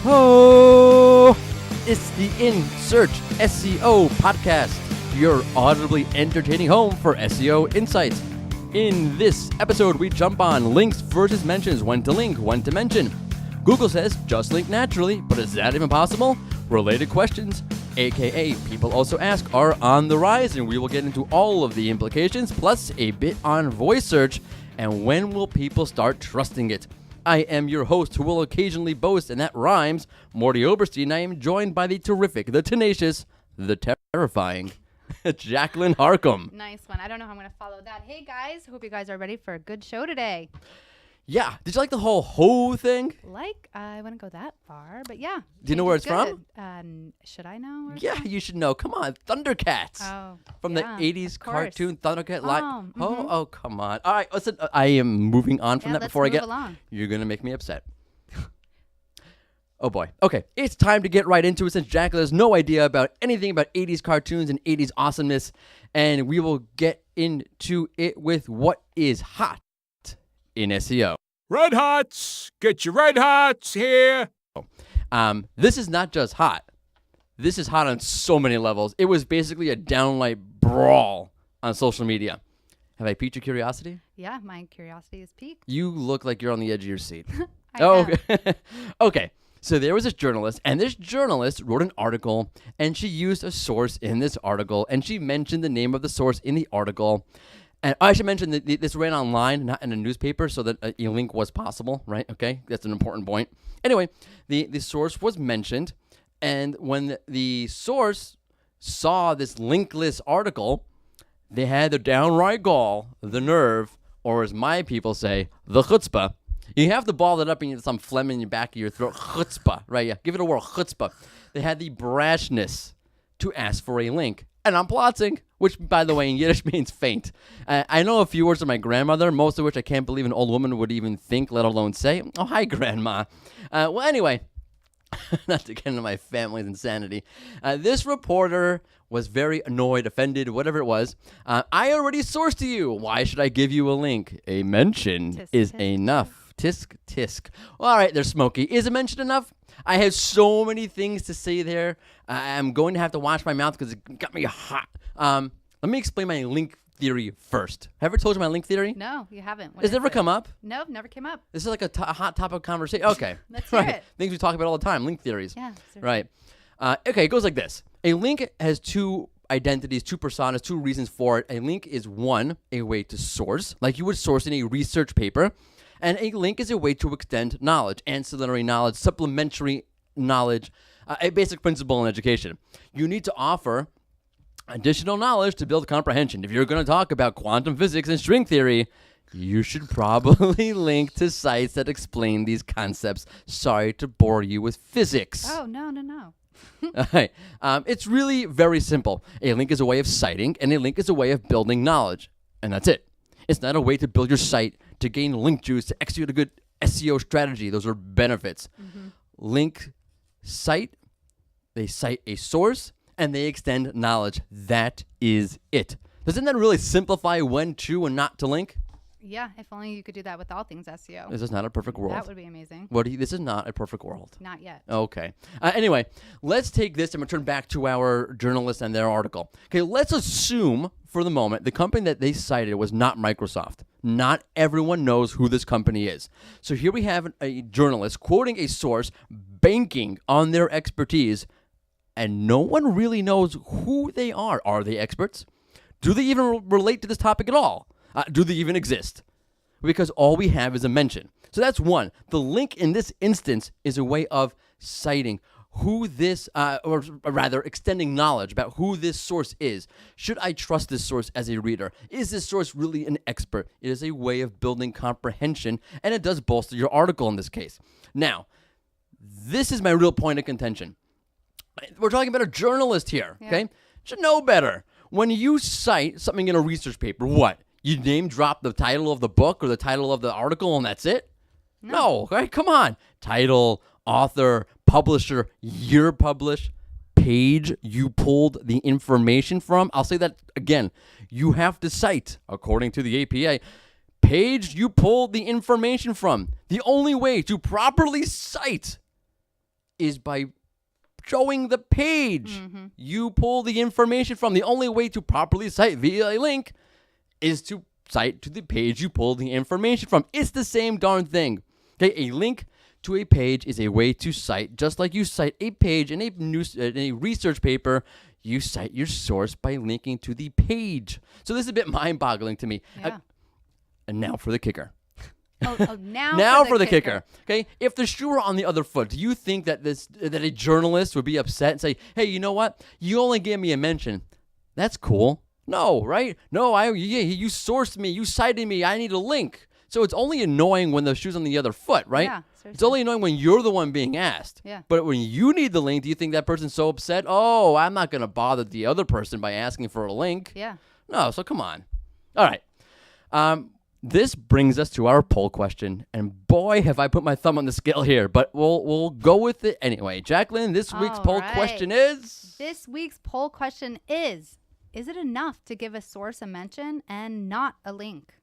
Ho! It's the In Search SEO podcast, your audibly entertaining home for SEO insights. In this episode, we jump on links versus mentions, when to link, when to mention. Google says just link naturally, but is that even possible? Related questions, aka people also ask, are on the rise, and we will get into all of the implications, plus a bit on voice search, and when will people start trusting it? I am your host, who will occasionally boast, and that rhymes, Morty Oberstein. I am joined by the terrific, the tenacious, the terrifying Jacqueline Harcum. Nice one. I don't know how I'm going to follow that. Hey, guys. Hope you guys are ready for a good show today. Yeah. Did you like the whole ho thing? I wouldn't go that far, but yeah. Do you know where it's from? Should I know? Where Yeah, you should know. Come on. Thundercats. Oh, from yeah, the 80s cartoon Thundercat. Oh, come on. All right. Listen, I am moving on from that before I get. Along. You're going to make me upset. Oh, boy. Okay. It's time to get right into it since Jacqueline has no idea about anything about 80s cartoons and 80s awesomeness. And we will get into it with what is hot in SEO. Red Hots! Get your Red Hots here! This is not just hot. This is hot on so many levels. It was basically a downright brawl on social media. Have I piqued your curiosity? Yeah, my curiosity is piqued. You look like you're on the edge of your seat. Okay. Okay. So there was this journalist, and this journalist wrote an article, and she used a source in this article, and she mentioned the name of the source in the article. And I should mention that this ran online, not in a newspaper, so that a link was possible, right? Okay, that's an important point. Anyway, the source was mentioned, and when the source saw this linkless article, they had the downright gall, the nerve, or as my people say, the chutzpah. You have to ball it up in some phlegm in the back of your throat. Chutzpah, right? Yeah, give it a whirl. Chutzpah. They had the brashness to ask for a link. And I'm plotting, which, by the way, in Yiddish means faint. I know a few words of my grandmother, most of which I can't believe an old woman would even think, let alone say. Oh, hi, Grandma. Well, anyway, not to get into my family's insanity. This reporter was very annoyed, offended, whatever it was. I already sourced to you. Why should I give you a link? A mention Tisk, is tisk. enough. Tisk, tisk. Well, all right, there's Smokey. Is a mention enough? I have so many things to say there. I'm going to have to watch my mouth because it got me hot. Let me explain my link theory first. Have I ever told you my link theory? No, you haven't. What Has is it ever it? come up? No, never came up. This is like a hot topic of conversation. Okay. Let's hear Right. it. Things we talk about all the time, link theories. Yeah. Right. Okay, it goes like this. A link has two identities, two personas, two reasons for it. A link is, one, a way to source, like you would source in a research paper. And a link is a way to extend knowledge, ancillary knowledge, supplementary knowledge, a basic principle in education. You need to offer additional knowledge to build comprehension. If you're going to talk about quantum physics and string theory, you should probably link to sites that explain these concepts. Sorry to bore you with physics. Oh, no. All right. It's really very simple. A link is a way of citing, and a link is a way of building knowledge. And that's it. It's not a way to build your site, to gain link juice, to execute a good SEO strategy. Those are benefits. Link cite, they cite a source, and they extend knowledge. That is it. Doesn't that really simplify when to and not to link? Yeah, if only you could do that with all things SEO. This is not a perfect world. That would be amazing. This is not a perfect world. Not yet. Okay. Anyway, let's take this and return back to our journalists and their article. Okay, let's assume for the moment the company that they cited was not Microsoft. Not everyone knows who this company is. So here we have a journalist quoting a source, banking on their expertise, and no one really knows who they are. Are they experts? Do they even relate to this topic at all? Do they even exist? Because all we have is a mention. So that's one. The link in this instance is a way of citing who this, or rather extending knowledge about who this source is. Should I trust this source as a reader? Is this source really an expert? It is a way of building comprehension, and it does bolster your article in this case. Now, this is my real point of contention. We're talking about a journalist here, okay? Should know better. When you cite something in a research paper, what? You name drop the title of the book or the title of the article and that's it? No, right? Come on. Title, author, publisher, year published, page you pulled the information from. I'll say that again. You have to cite, according to the APA, page you pulled the information from. The only way to properly cite is by showing the page you pull the information from. The only way to properly cite via a link is to cite to the page you pulled the information from. It's the same darn thing. Okay, a link to a page is a way to cite, just like you cite a page in a research paper. You cite your source by linking to the page. So this is a bit mind-boggling to me. Yeah. And now for the kicker. Now for the kicker. Okay, if the shoe were on the other foot, do you think that that a journalist would be upset and say, "Hey, you know what? You only gave me a mention. That's cool." No, right? No, you sourced me, you cited me. I need a link. So it's only annoying when the shoe's on the other foot, right? Yeah, it's only annoying when you're the one being asked. Yeah. But when you need the link, do you think that person's so upset? Oh, I'm not going to bother the other person by asking for a link. Yeah. No, so come on. All right. This brings us to our poll question, and boy, have I put my thumb on the scale here, but we'll go with it anyway. Jacqueline, this week's poll question is? This week's poll question is it enough to give a source a mention and not a link?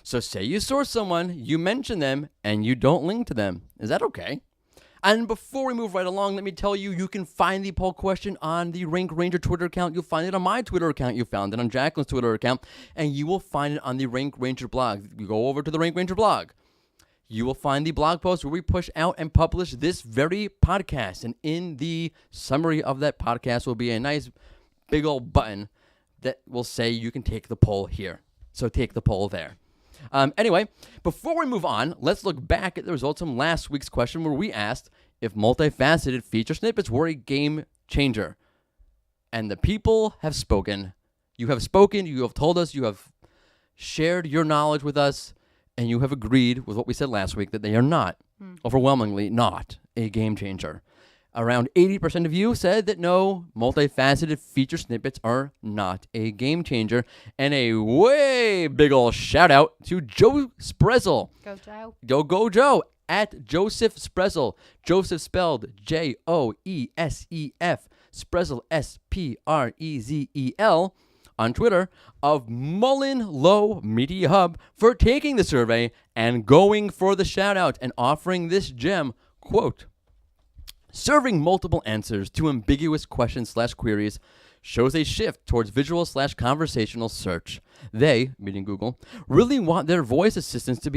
So say you source someone, you mention them, and you don't link to them. Is that okay? And before we move right along, let me tell you, you can find the poll question on the Rank Ranger Twitter account. You'll find it on my Twitter account. You found it on Jacqueline's Twitter account. And you will find it on the Rank Ranger blog. You go over to the Rank Ranger blog. You will find the blog post where we push out and publish this very podcast. And in the summary of that podcast will be a nice big old button that will say you can take the poll here. So take the poll there. Anyway, before we move on, let's look back at the results from last week's question where we asked if multifaceted feature snippets were a game changer. And the people have spoken. You have spoken, you have told us, you have shared your knowledge with us, and you have agreed with what we said last week that they are not, overwhelmingly not, a game changer. Around 80% of you said that no, multifaceted feature snippets are not a game changer. And a way big ol' shout out to Joe Sprezel. Go Joe. Go Joe at Joseph Sprezel. Joseph spelled Joesef. Sprezel Sprezel on Twitter of Mullen Low Media Hub for taking the survey and going for the shout out and offering this gem, quote, serving multiple answers to ambiguous questions/queries shows a shift towards visual/conversational search. They, meaning Google, really want their voice assistants to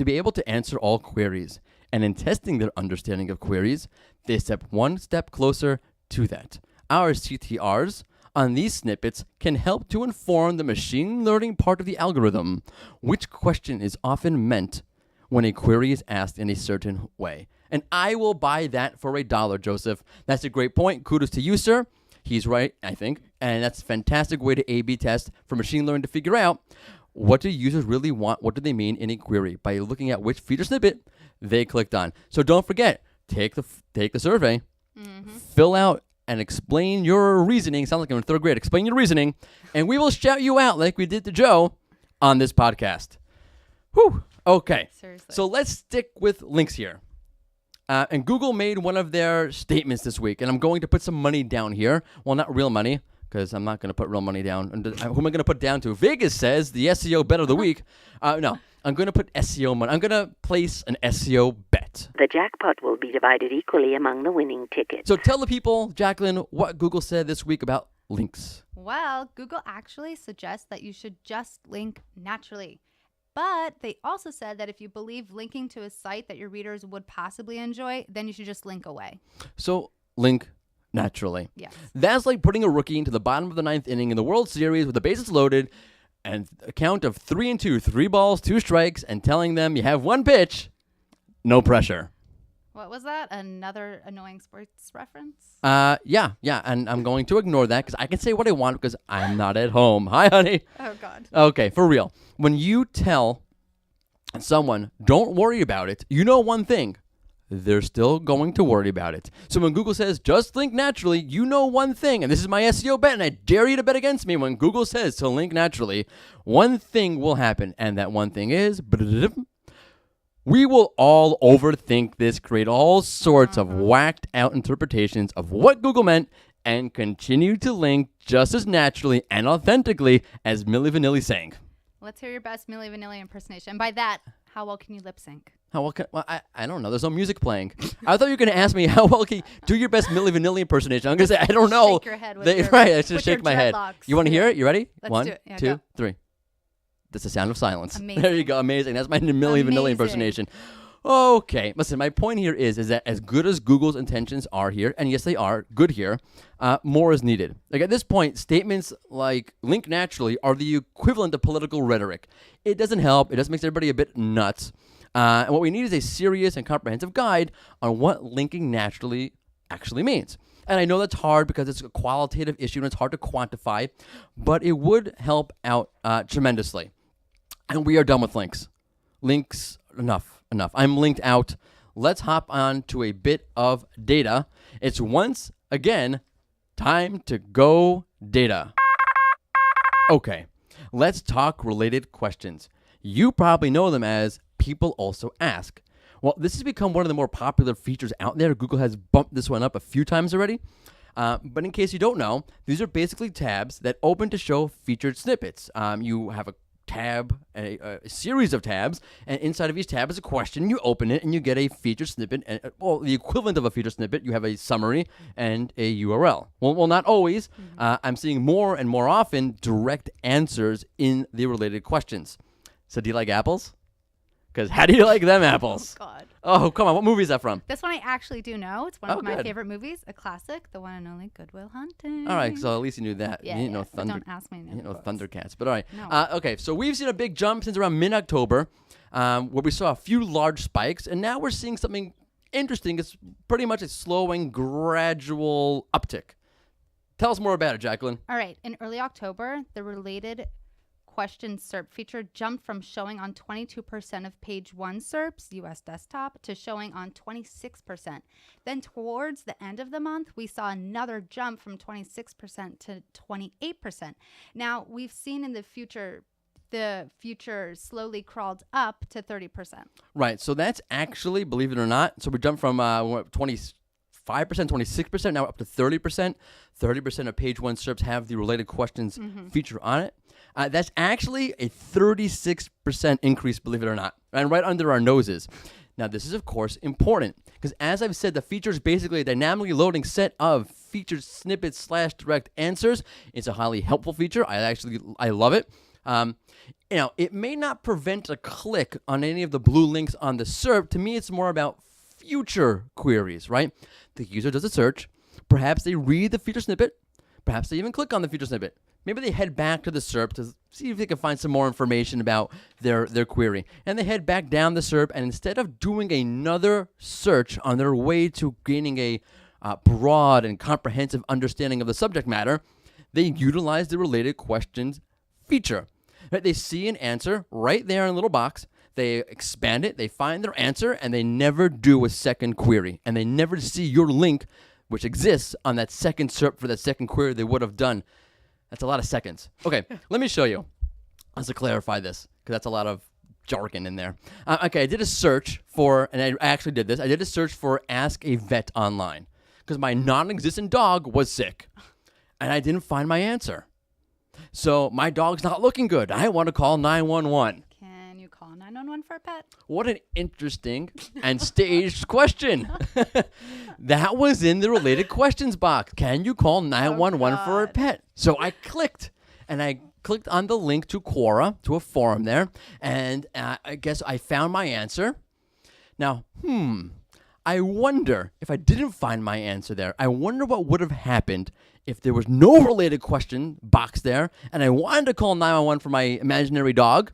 be able to answer all queries. And in testing their understanding of queries, they step one step closer to that. Our CTRs on these snippets can help to inform the machine learning part of the algorithm, which question is often meant when a query is asked in a certain way. And I will buy that for $1, Joseph. That's a great point. Kudos to you, sir. He's right, I think. And that's a fantastic way to A/B test for machine learning to figure out what do users really want, what do they mean in a query by looking at which feature snippet they clicked on. So don't forget, take the survey, fill out and explain your reasoning. Sounds like I'm in third grade. Explain your reasoning, and we will shout you out like we did to Joe on this podcast. Whew. Okay. Seriously. So let's stick with links here. And Google made one of their statements this week, and I'm going to put some money down here. Well, not real money, because I'm not going to put real money down. Who am I going to put down to? Vegas says the SEO bet of the week. No, I'm going to put SEO money. I'm going to place an SEO bet. The jackpot will be divided equally among the winning tickets. So tell the people, Jacqueline, what Google said this week about links. Well, Google actually suggests that you should just link naturally. But they also said that if you believe linking to a site that your readers would possibly enjoy, then you should just link away. So link naturally. Yes. That's like putting a rookie into the bottom of the ninth inning in the World Series with the bases loaded and a count of 3-2, 3 balls, 2 strikes, and telling them you have one pitch, no pressure. What was that? Another annoying sports reference? Yeah, and I'm going to ignore that because I can say what I want because I'm not at home. Hi, honey. Oh, God. Okay, for real. When you tell someone, don't worry about it, you know one thing. They're still going to worry about it. So when Google says, just link naturally, you know one thing, and this is my SEO bet, and I dare you to bet against me. When Google says to link naturally, one thing will happen, and that one thing is... we will all overthink this, create all sorts of whacked out interpretations of what Google meant, and continue to link just as naturally and authentically as Milli Vanilli sang. Let's hear your best Milli Vanilli impersonation. And by that, How well can you lip sync? How well can, well, I don't know. There's no music playing. I thought you were going to ask me how well can you do your best Milli Vanilli impersonation. I'm going to say, I don't know. Shake your head with your, right, I just with shake your my head. dreadlocks. You want to hear it? You ready? Let's 1, do it. Yeah, 2, go. 3. That's the sound of silence. Amazing. There you go. Amazing. That's my Milli Vanilli Amazing. impersonation. Okay. Listen, my point here is that as good as Google's intentions are here, and yes, they are good here, more is needed. Like at this point, statements like link naturally are the equivalent of political rhetoric. It doesn't help. It just makes everybody a bit nuts. And what we need is a serious and comprehensive guide on what linking naturally actually means. And I know that's hard because it's a qualitative issue and it's hard to quantify, but it would help out tremendously. And we are done with links. Links, enough. I'm linked out. Let's hop on to a bit of data. It's once again time to go data. Okay, let's talk related questions. You probably know them as people also ask. Well, this has become one of the more popular features out there. Google has bumped this one up a few times already. But in case you don't know, these are basically tabs that open to show featured snippets. You have a tab, a series of tabs, and inside of each tab is a question. You open it and you get a featured snippet, and the equivalent of a featured snippet. You have a summary and a URL. Well, not always. I'm seeing more and more often direct answers in the related questions. So do you like apples? Because how do you like them apples? Oh, God. Oh, come on. What movie is that from? This one I actually do know. It's one of my good. favorite movies, a classic, the one and only Good Will Hunting. All right, so at least you knew that. Yeah, you didn't know but Thunder. don't ask me. You didn't know Thundercats, but all right. No. Okay, so we've seen a big jump since around mid-October, where we saw a few large spikes, and now we're seeing something interesting. It's pretty much a slowing, gradual uptick. Tell us more about it, Jacqueline. All right. In early October, the related question SERP feature jumped from showing on 22% of page 1 SERPs, US desktop, to showing on 26%. Then towards the end of the month, we saw another jump from 26% to 28%. Now, we've seen in the future slowly crawled up to 30%. Right, so that's actually, believe it or not, so we jumped from 25%, 26%, now up to 30%. 30% of page 1 SERPs have the related questions feature on it. That's actually a 36% increase, believe it or not, and right under our noses. Now, this is, of course, important because, as I've said, the feature is basically a dynamically loading set of featured snippets / direct answers. It's a highly helpful feature. I love it. It may not prevent a click on any of the blue links on the SERP. To me, it's more about future queries, right? The user does a search. Perhaps they read the feature snippet. Perhaps they even click on the feature snippet. Maybe they head back to the SERP to see if they can find some more information about their query. And they head back down the SERP, and instead of doing another search on their way to gaining a broad and comprehensive understanding of the subject matter, they utilize the related questions feature. Right? They see an answer right there in a little box. They expand it, they find their answer, and they never do a second query. And they never see your link, which exists on that second SERP for that second query they would have done. That's a lot of seconds. Okay, let me show you. Let's clarify this, because that's a lot of jargon in there. Okay, I did a search for, and I actually did this, I did a search for Ask a Vet online, because my non-existent dog was sick, and I didn't find my answer. So my dog's not looking good. I want to call 911. Can you call 911 for a pet? What an interesting and staged question. That was in the related questions box. Can you call 911 for a pet? So I clicked, and I clicked on the link to Quora, to a forum there, and I guess I found my answer. Now, I wonder if I didn't find my answer there, I wonder what would have happened if there was no related question box there, and I wanted to call 911 for my imaginary dog,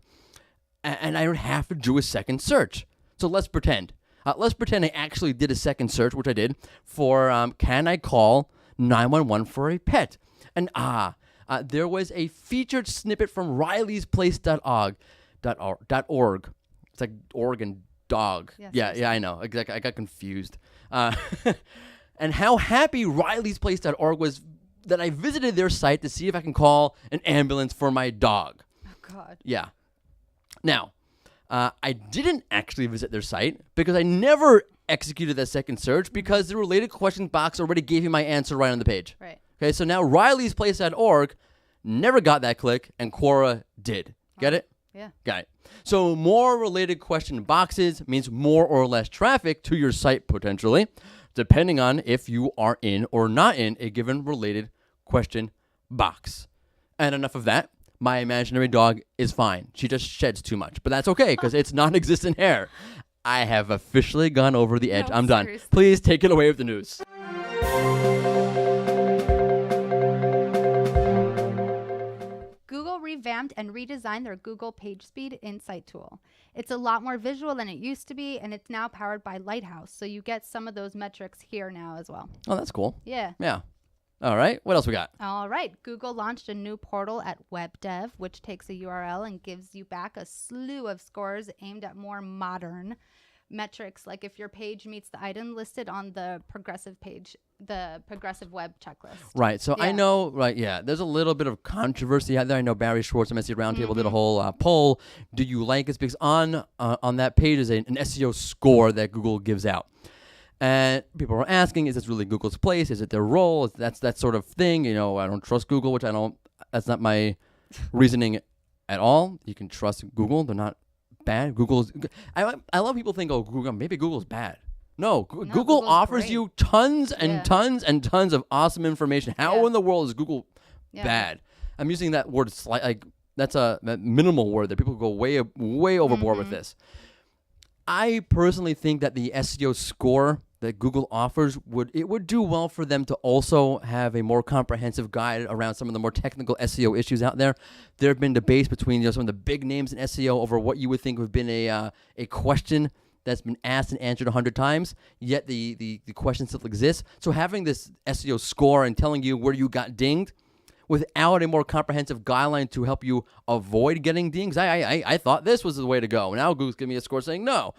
and I would have to do a second search. So let's pretend. Let's pretend I actually did a second search, which I did, for can I call 911 for a pet? And there was a featured snippet from rileysplace.org. It's like Oregon dog. Yes, Yeah, I know. I got confused. And how happy rileysplace.org was that I visited their site to see if I can call an ambulance for my dog. Oh, God. Yeah. Now, I didn't actually visit their site because I never executed that second search because the related questions box already gave me my answer right on the page. Right. Okay, so now rileysplace.org never got that click and Quora did. Get it? Yeah. Got it. So more related question boxes means more or less traffic to your site potentially, depending on if you are in or not in a given related question box. And enough of that. My imaginary dog is fine. She just sheds too much, but that's okay because it's non-existent hair. I have officially gone over the edge. No, I'm done. seriously. Please take it away with the news. Google revamped and redesigned their Google PageSpeed Insight tool. It's a lot more visual than it used to be, and it's now powered by Lighthouse, so you get some of those metrics here now as well. Oh, that's cool. Yeah. Yeah. All right. What else we got? All right. Google launched a new portal at WebDev, which takes a URL and gives you back a slew of scores aimed at more modern metrics, like if your page meets the item listed on the progressive page, the progressive web checklist. Right. So I Yeah. know, right, yeah, there's a little bit of controversy out there. I know Barry Schwartz from SEO Roundtable did a whole poll. Do you like it? Because on that page is an SEO score that Google gives out. And people are asking, is this really Google's place? Is it their role? That's that sort of thing. You know, I don't trust Google, which that's not my reasoning at all. You can trust Google. They're not bad. I love people think, oh, maybe Google's bad. No, Google Google's offers great. you tons and Yeah. tons and tons of awesome information. How Yeah. in the world is Google Yeah. bad? I'm using that word like that's a minimal word that people go way overboard with this. I personally think that the SEO score that Google offers would do well for them to also have a more comprehensive guide around some of the more technical SEO issues out there. There have been debates between some of the big names in SEO over what you would think would have been a question that's been asked and answered 100 times, yet the question still exists. So having this SEO score and telling you where you got dinged without a more comprehensive guideline to help you avoid getting dinged, I thought this was the way to go. Now Google's giving me a score saying no.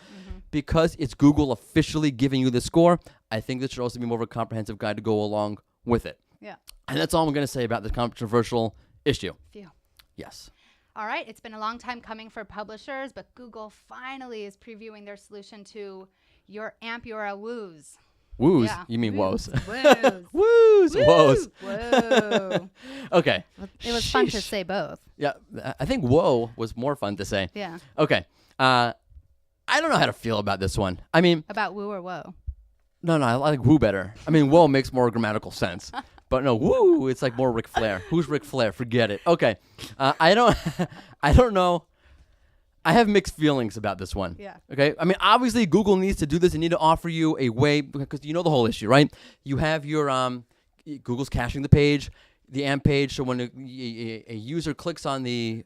Because it's Google officially giving you the score, I think this should also be more of a comprehensive guide to go along with it. Yeah. And that's all I'm going to say about this controversial issue. Phew. Yes. All right. It's been a long time coming for publishers, but Google finally is previewing their solution to your AMP URL woos. Woos? Yeah. You mean woes? Woos. Woos. Woes. Whoa. Okay. It was fun to Sheesh. say both. Yeah, I think whoa was more fun to say. Yeah. Okay. I don't know how to feel about this one. I mean, About woo or whoa. no, I like woo better. I mean, whoa makes more grammatical sense. But no, woo, it's like more Ric Flair. Who's Ric Flair? Forget it. Okay. I don't know. I have mixed feelings about this one. Yeah. Okay. I mean, obviously, Google needs to do this. They need to offer you a way, because you know the whole issue, right? You have your Google's caching the page, the AMP page. So when a user clicks on a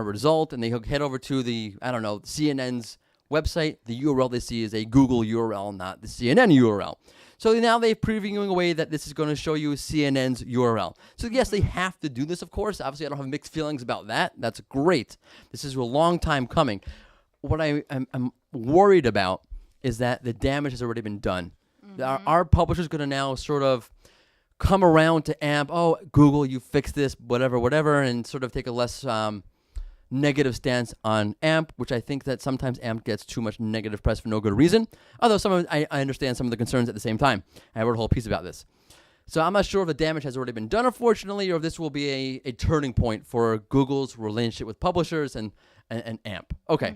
result and they head over to the CNN's website, the URL they see is a Google URL, not the CNN URL. So now they're previewing a way that this is going to show you CNN's URL. So yes, they have to do this, of course. Obviously, I don't have mixed feelings about that. That's great. This is a long time coming. What I'm worried about is that the damage has already been done. Our publisher's going to now sort of come around to AMP. Oh, Google, you fixed this, whatever, and sort of take a less negative stance on AMP, which I think that sometimes AMP gets too much negative press for no good reason. Although I understand some of the concerns at the same time. I wrote a whole piece about this. So I'm not sure if the damage has already been done, unfortunately, or if this will be a turning point for Google's relationship with publishers and AMP. Okay.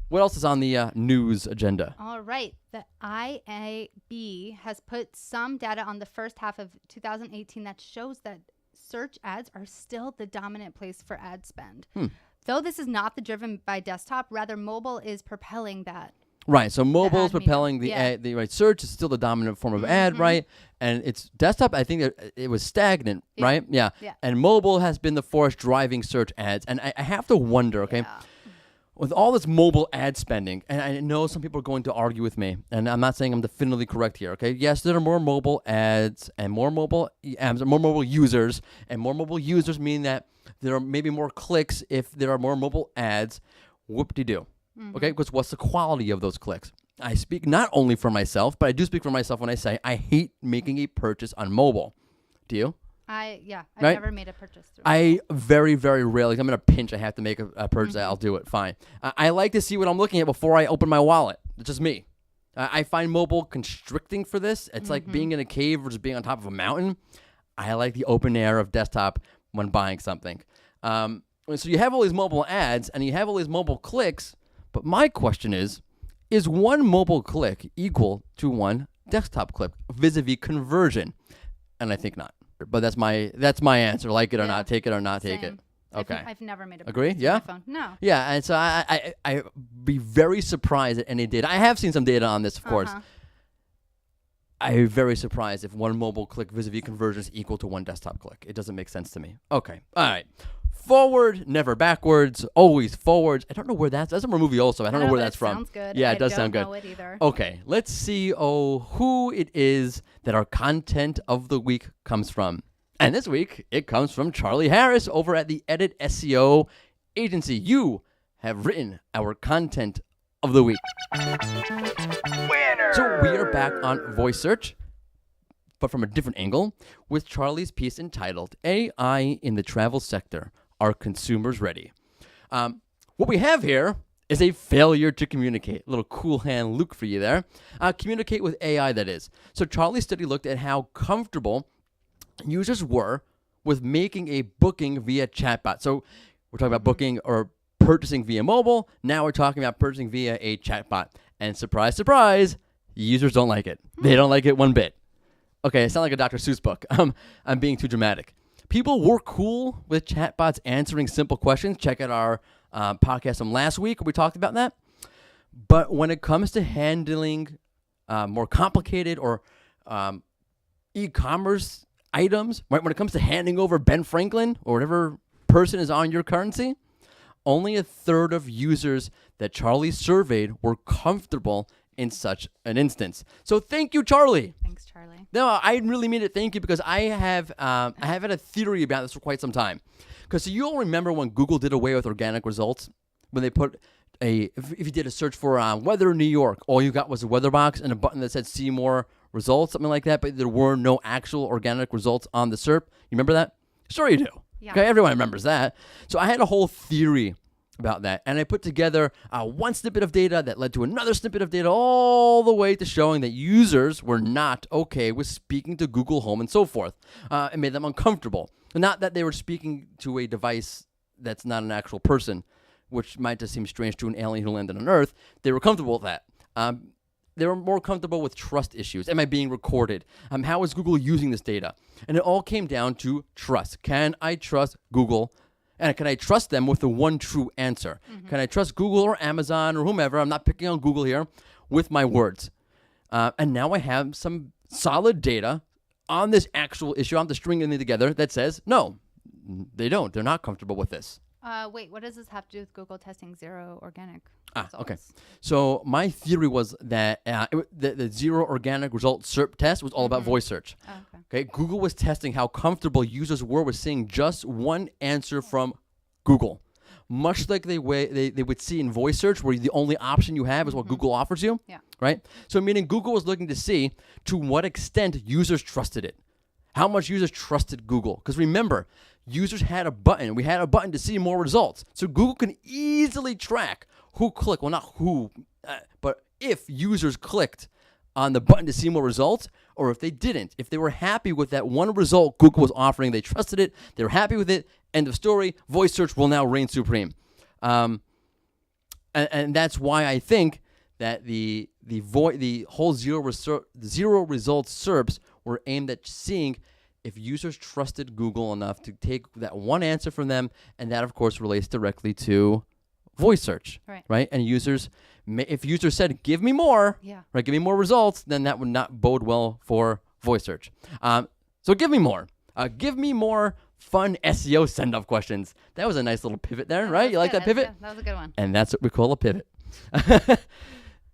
What else is on the news agenda? All right. The IAB has put some data on the first half of 2018 that shows that search ads are still the dominant place for ad spend. Though this is not driven by desktop, rather mobile is propelling that. Right. So mobile is ad medium. propelling the Yeah. ad, the right search is still the dominant form of ad, right? And it's desktop. I think that it was stagnant, Yeah. right? Yeah. Yeah. And mobile has been the force driving search ads. And I have to wonder, okay, Yeah. with all this mobile ad spending, and I know some people are going to argue with me, and I'm not saying I'm definitively correct here, okay? Yes, there are more mobile ads and more mobile users, and more mobile users mean that there are maybe more clicks if there are more mobile ads. Whoop-de-doo. Okay, because what's the quality of those clicks? I speak not only for myself, but I do speak for myself when I say I hate making a purchase on mobile. Do you? I've Right? never made a purchase through. I very, very rarely, if I'm in a pinch, I have to make a purchase, I'll do it, fine. I like to see what I'm looking at before I open my wallet. It's just me. I find mobile constricting for this. It's like being in a cave versus being on top of a mountain. I like the open air of desktop when buying something. So you have all these mobile ads and you have all these mobile clicks, but my question is one mobile click equal to one desktop click vis-a-vis conversion? And I think not. But that's my answer. Like it or not, take it or not take it. Same. Okay. I've never made a Agree? purchase Yeah? on my phone. No. Yeah, and so I'd be very surprised at any data. I have seen some data on this, of course. I'm very surprised if one mobile click vis-a-vis conversion is equal to one desktop click. It doesn't make sense to me. Okay. All right. Forward, never backwards, always forwards. I don't know where that's from a movie also. I don't know where that's from. Sounds good. Yeah, it does sound good. I don't know it either. Okay, let's see who it is that our content of the week comes from. And this week, it comes from Charlie Harris over at the Edit SEO agency. You have written our content of the week. Winner! So we are back on voice search, but from a different angle, with Charlie's piece entitled AI in the Travel Sector. Are consumers ready? What we have here is a failure to communicate. A little cool hand Luke for you there. Communicate with AI, that is. So Charlie's study looked at how comfortable users were with making a booking via chatbot. So we're talking about booking or purchasing via mobile. Now we're talking about purchasing via a chatbot. And surprise, surprise, users don't like it. They don't like it one bit. Okay, it sounds like a Dr. Seuss book. I'm being too dramatic. People were cool with chatbots answering simple questions. Check out our podcast from last week where we talked about that. But when it comes to handling more complicated or e-commerce items, right? When it comes to handing over Ben Franklin or whatever person is on your currency, only a third of users that Charlie surveyed were comfortable in such an instance. So thank you, Charlie. Thanks, Charlie. No, I really mean it. Thank you, because I have had a theory about this for quite some time. Because you all remember when Google did away with organic results, when they put if you did a search for weather in New York, all you got was a weather box and a button that said see more results, something like that, but there were no actual organic results on the SERP. You remember that? Sure you do. Yeah. Okay, everyone remembers that. So I had a whole theory about that, and I put together one snippet of data that led to another snippet of data, all the way to showing that users were not okay with speaking to Google Home and so forth. It made them uncomfortable. Not that they were speaking to a device that's not an actual person, which might just seem strange to an alien who landed on Earth. They were comfortable with that. They were more comfortable with trust issues. Am I being recorded? How is Google using this data? And it all came down to trust. Can I trust Google? And can I trust them with the one true answer? Mm-hmm. Can I trust Google or Amazon or whomever? I'm not picking on Google here with my words. And now I have some solid data on this actual issue. I'm just stringing it together that says, no, they don't. They're not comfortable with this. Wait, what does this have to do with Google testing zero organic results? Okay. So my theory was that the zero organic result SERP test was all about voice search. Oh, Okay. Google was testing how comfortable users were with seeing just one answer from Google. Much like they would see in voice search, where the only option you have is what Google offers you. Yeah. Right? So meaning Google was looking to see to what extent users trusted it. How much users trusted Google. Because remember, users had a button. We had a button to see more results. So Google can easily track who clicked. Well, not who, but if users clicked on the button to see more results, or if they didn't. If they were happy with that one result Google was offering, they trusted it, they were happy with it, end of story. Voice search will now reign supreme. And that's why I think that the whole zero results SERPs were aimed at seeing if users trusted Google enough to take that one answer from them, and that, of course, relates directly to voice search, right? And if users said, give me more, right, give me more results, then that would not bode well for voice search. So give me more. Give me more fun SEO send-off questions. That was a nice little pivot there, right? You like that pivot? That was a good one. And that's what we call a pivot.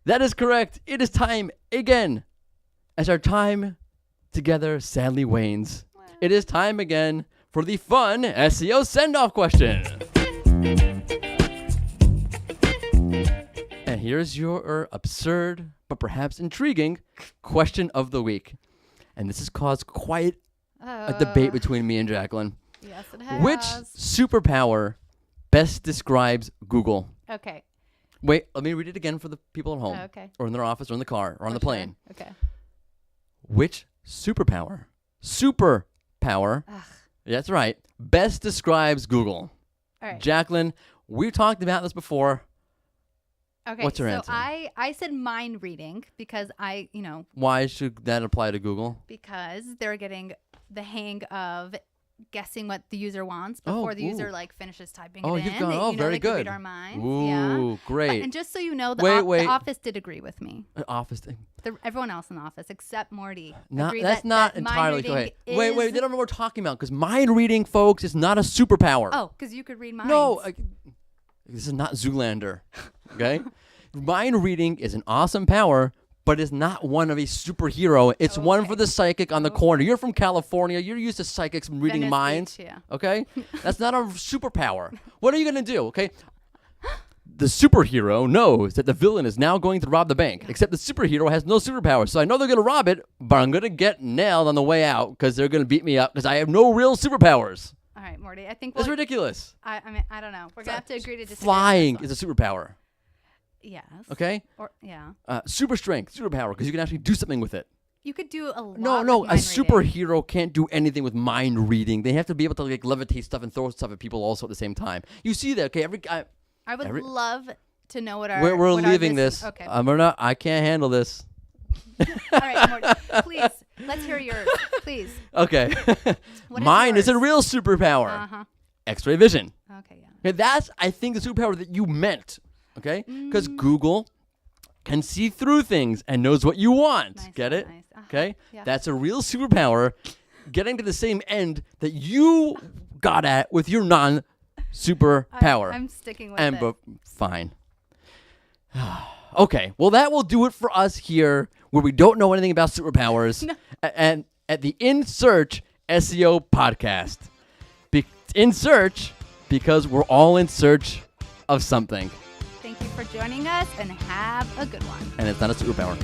That is correct. It is time again, as our time together sadly wanes. It is time again for the fun SEO send-off question. And here's your absurd, but perhaps intriguing, question of the week. And this has caused quite a debate between me and Jacqueline. Yes, it has. Which superpower best describes Google? Okay. Wait, let me read it again for the people at home. Okay. Or in their office, or in the car, or on the plane. Okay. Which superpower, that's right, best describes Google? All right. Jacqueline, we talked about this before. Okay. What's your so answer? I said mind reading because Why should that apply to Google? because they're getting the hang of guessing what the user wants before the user finishes typing it in. You've gone. They Very good. can read our minds. Ooh, Yeah. great. And just so you know, the Wait. office did agree with me. An office thing. Everyone else in the office except Morty. That's agreed not that mind entirely reading correct. is- Wait. They don't know what we're talking about because mind reading, folks, is not a superpower. Oh, because you could read minds. No, this is not Zoolander. Okay, mind reading is an awesome power, but it's not one of a superhero. It's one for the psychic on the corner. You're from California. You're used to psychics reading Venice minds. Beach, yeah. Okay, that's not a superpower. What are you gonna do? Okay. The superhero knows that the villain is now going to rob the bank, except the superhero has no superpower. So I know they're going to rob it, but I'm going to get nailed on the way out because they're going to beat me up because I have no real superpowers. All right, Morty. I think That's ridiculous. I mean, I don't know. We're gonna have to agree to disagree. Flying on this is a superpower. one. Yes. Okay? Or yeah. Super strength, superpower, because you can actually do something with it. You could do a lot. No, with a mind reading. superhero can't do anything with mind reading. They have to be able to levitate stuff and throw stuff at people also at the same time. You see that? Okay, I would love to know what our we're what our leaving this. Okay. We're not. I can't handle this. All right, Morty. Please, let's hear yours. Please. Okay. What is Mine is a yours? real superpower. Uh-huh. X-ray vision. Okay, yeah. Okay, that's, I think, the superpower that you meant. Okay? Because Google can see through things and knows what you want. Nice, Get it? nice. Uh-huh. Okay? Yeah. That's a real superpower getting to the same end that you got at with your non-superpower. I'm sticking with And it. but fine. Okay, well that will do it for us here, where we don't know anything about superpowers, and at the In Search SEO podcast. In search because we're all in search of something, Thank you for joining us, and have a good one. and it's not a superpower.